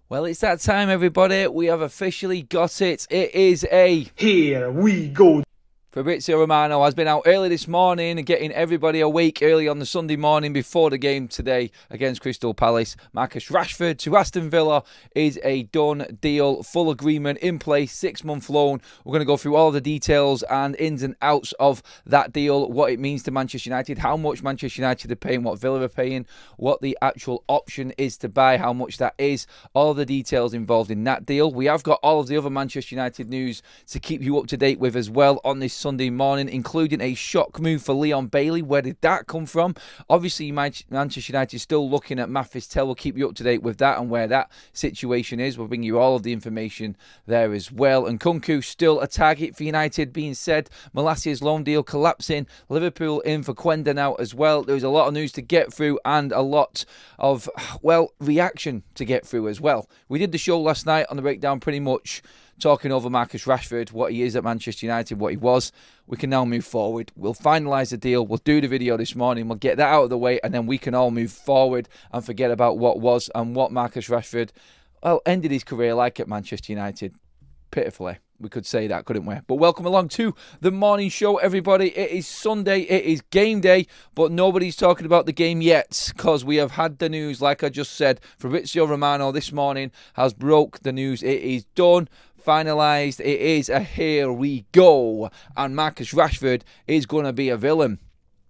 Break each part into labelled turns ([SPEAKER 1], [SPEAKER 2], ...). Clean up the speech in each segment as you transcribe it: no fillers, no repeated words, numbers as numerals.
[SPEAKER 1] Well, it's that time, everybody. We have officially got it. It is a
[SPEAKER 2] Here we go.
[SPEAKER 1] Fabrizio Romano has been out early this morning, getting everybody awake early on the Sunday morning before the game today against Crystal Palace. Marcus Rashford to Aston Villa is a done deal, full agreement in place, 6-month loan. We're going to go through all the details and ins and outs of that deal, what it means to Manchester United, how much Manchester United are paying, what Villa are paying, what the actual option is to buy, how much that is, all the details involved in that deal. We have got all of the other Manchester United news to keep you up to date with as well on this Sunday morning, including a shock move for Leon Bailey. Where did that come from? Obviously, Manchester United is still looking at Mathis Tell. We'll keep you up to date with that and where that situation is. We'll bring you all of the information there as well. And Kunku still a target for United, being said. Malacia's loan deal collapsing. Liverpool in for Quenda now as well. There's a lot of news to get through and a lot of, reaction to get through as well. We did the show last night on the breakdown pretty much talking over Marcus Rashford, what he is at Manchester United, what he was. We can now move forward. We'll finalise the deal. We'll do the video this morning. We'll get that out of the way, and then we can all move forward and forget about what was and what Marcus Rashford, ended his career like at Manchester United. Pitifully. We could say that, couldn't we? But welcome along to the morning show, everybody. It is Sunday. It is game day, but nobody's talking about the game yet because we have had the news, like I just said. Fabrizio Romano this morning has broke the news. It is done. Finalised. It is a here we go. And Marcus Rashford is going to be a villain.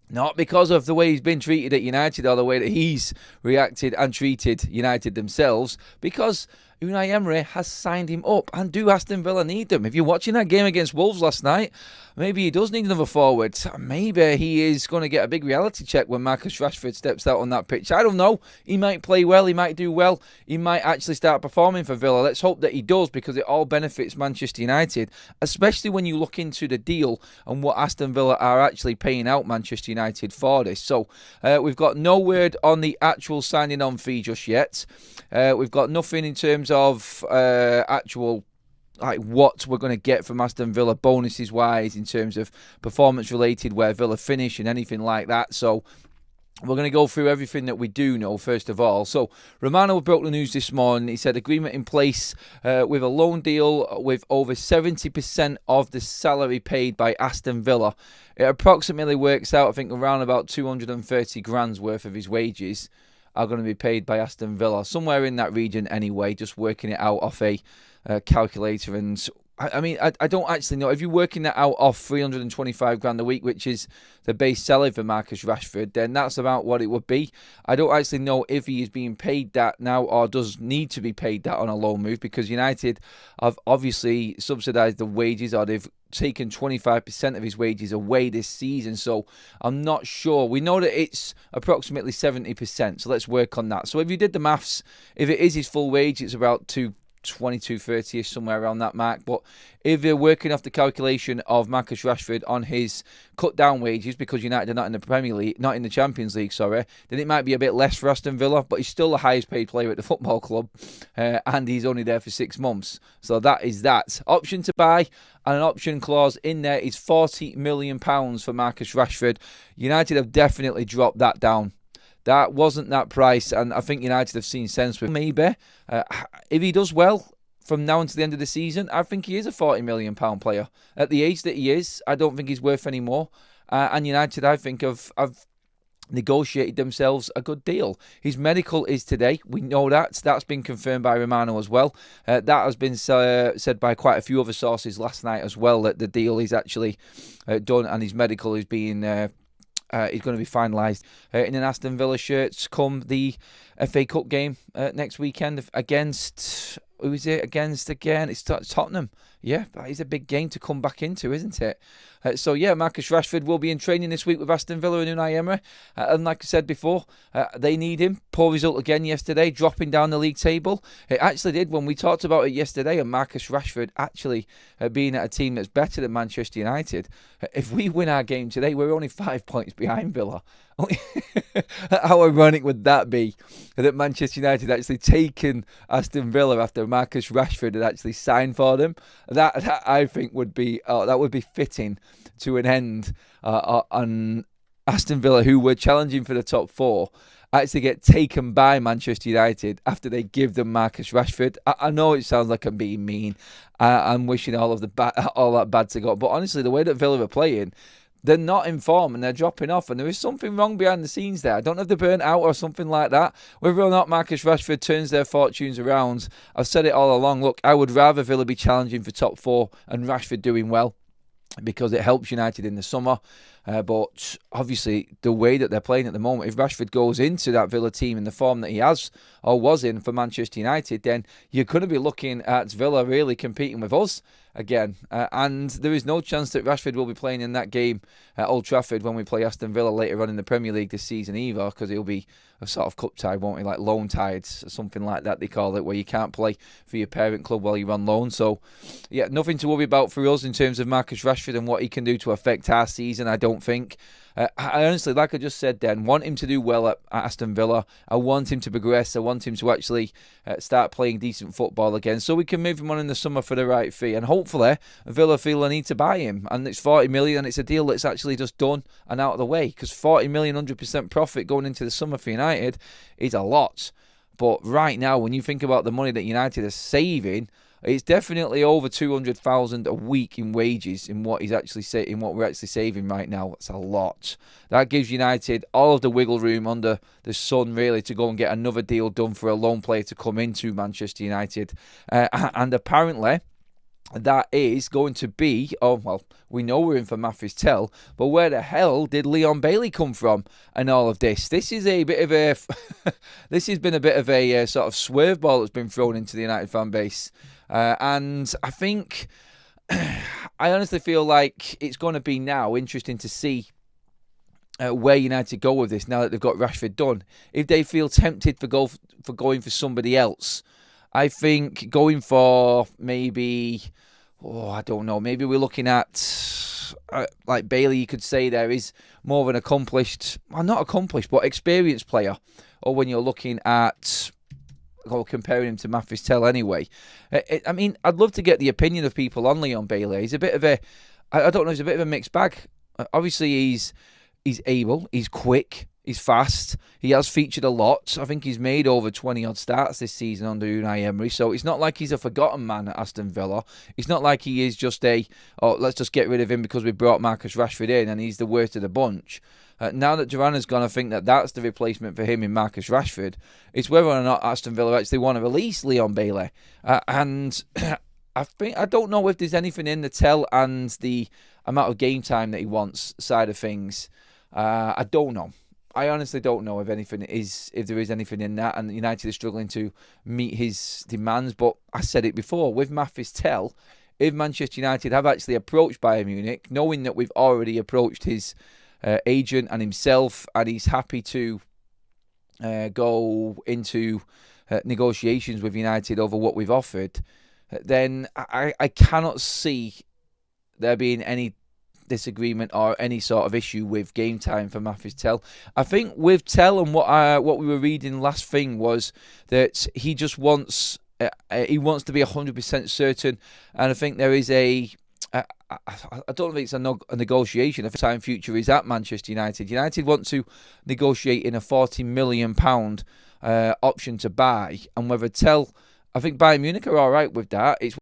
[SPEAKER 1] Not because of the way he's been treated at United or the way that he's reacted and treated United themselves, because Unai Emery has signed him up, and do Aston Villa need them? If you're watching that game against Wolves last night, maybe he does need another forward. Maybe he is going to get a big reality check when Marcus Rashford steps out on that pitch. I don't know. He might play well. He might do well. He might actually start performing for Villa. Let's hope that he does, because it all benefits Manchester United, especially when you look into the deal and what Aston Villa are actually paying out Manchester United for this. So we've got no word on the actual signing on fee just yet. We've got nothing in terms of actual what we're going to get from Aston Villa bonuses wise in terms of performance related, where Villa finish and anything like that. So we're going to go through everything that we do know first of all. So Romano broke the news this morning. He said agreement in place with a loan deal with over 70% of the salary paid by Aston Villa. It approximately works out, I think, around about 230 grand's worth of his wages are going to be paid by Aston Villa. Somewhere in that region anyway, just working it out off a calculator. And I don't actually know. If you're working that out off 325 grand a week, which is the base salary for Marcus Rashford, then that's about what it would be. I don't actually know if he is being paid that now or does need to be paid that on a loan move, because United have obviously subsidised the wages, or they've taken 25% of his wages away this season. So I'm not sure. We know that it's approximately 70%. So let's work on that. So if you did the maths, if it is his full wage, it's about 220-230ish, somewhere around that mark. But if you're working off the calculation of Marcus Rashford on his cut down wages, because United are not in the Premier League, not in the Champions League, then it might be a bit less for Aston Villa, but he's still the highest paid player at the football club, and he's only there for 6 months. So that is that. Option to buy, and an option clause in there is £40 million for Marcus Rashford. United have definitely dropped that down. That wasn't that price, and I think United have seen sense with maybe. If he does well from now until the end of the season, I think he is a £40 million player. At the age that he is, I don't think he's worth any more. And United, I think, have negotiated themselves a good deal. His medical is today. We know that. That's been confirmed by Romano as well. That has been said by quite a few other sources last night as well, that the deal is actually done and his medical is being he's going to be finalised in an Aston Villa shirt come the FA Cup game next weekend against, who is it against again? It's Tottenham. Yeah, that is a big game to come back into, isn't it? So Marcus Rashford will be in training this week with Aston Villa and Unai Emery. And like I said before, they need him. Poor result again yesterday, dropping down the league table. It actually did when we talked about it yesterday, and Marcus Rashford actually being at a team that's better than Manchester United. If we win our game today, we're only 5 points behind Villa. How ironic would that be, that Manchester United actually taken Aston Villa after Marcus Rashford had actually signed for them? That I think would be fitting to an end on Aston Villa, who were challenging for the top four. actually get taken by Manchester United after they give them Marcus Rashford. I know it sounds like I'm being mean. I'm wishing all that bad to go. But honestly, the way that Villa are playing, they're not in form and they're dropping off, and there is something wrong behind the scenes there. I don't know if they're burnt out or something like that. Whether or not Marcus Rashford turns their fortunes around, I've said it all along. Look, I would rather Villa be challenging for top four and Rashford doing well, because it helps United in the summer. But obviously, the way that they're playing at the moment, if Rashford goes into that Villa team in the form that he has or was in for Manchester United, then you're going to be looking at Villa really competing with us again. And there is no chance that Rashford will be playing in that game at Old Trafford when we play Aston Villa later on in the Premier League this season either, because he'll be a sort of cup tie, won't he? Like loan tides, something like that they call it, where you can't play for your parent club while you're on loan. So, yeah, nothing to worry about for us in terms of Marcus Rashford and what he can do to affect our season, I don't think. I honestly, like I just said then, want him to do well at Aston Villa. I want him to progress. I want him to actually start playing decent football again, so we can move him on in the summer for the right fee. And hopefully, Villa feel a need to buy him. And it's 40 million, and it's a deal that's actually just done and out of the way. Because 40 million, 100% profit going into the summer for United is a lot. But right now, when you think about the money that United are saving, it's definitely over 200,000 a week in wages in what we're actually saving right now. That's a lot. That gives United all of the wiggle room under the sun, really, to go and get another deal done for a loan player to come into Manchester United. And apparently, that is going to be, we know we're in for Mathis Tell, but where the hell did Leon Bailey come from and all of this? This is a bit of a, this has been a bit of a sort of swerve ball that's been thrown into the United fan base. And I think, I honestly feel like it's going to be now interesting to see where United go with this now that they've got Rashford done. If they feel tempted for going for somebody else, I think going for maybe, I don't know, maybe we're looking at, like Bailey, you could say there is more of an accomplished, well, not accomplished, but experienced player. Or when you're looking at, comparing him to Mathis Tell anyway. I mean, I'd love to get the opinion of people on Leon Bailey. He's a bit of a, I don't know, he's a bit of a mixed bag. Obviously, he's able, he's quick, he's fast. He has featured a lot. I think he's made over 20-odd starts this season under Unai Emery. So it's not like he's a forgotten man at Aston Villa. It's not like he is just let's just get rid of him because we brought Marcus Rashford in and he's the worst of the bunch. Now that Duran gone, I think that that's the replacement for him in Marcus Rashford. It's whether or not Aston Villa actually want to release Leon Bailey. And I don't know if there's anything in the Tell and the amount of game time that he wants side of things. I don't know. I honestly don't know if there is anything in that, and United is struggling to meet his demands. But I said it before, with Mathis Tell, if Manchester United have actually approached Bayern Munich, knowing that we've already approached his agent and himself, and he's happy to go into negotiations with United over what we've offered, then I cannot see there being any disagreement or any sort of issue with game time for Mathis Tell. I think with Tell and what we were reading last thing was that he just wants to be 100% certain, and I think there is I don't think it's a negotiation if the time future is at Manchester United. United want to negotiate in a £40 million option to buy, and whether Tell, I think Bayern Munich are all right with that. It's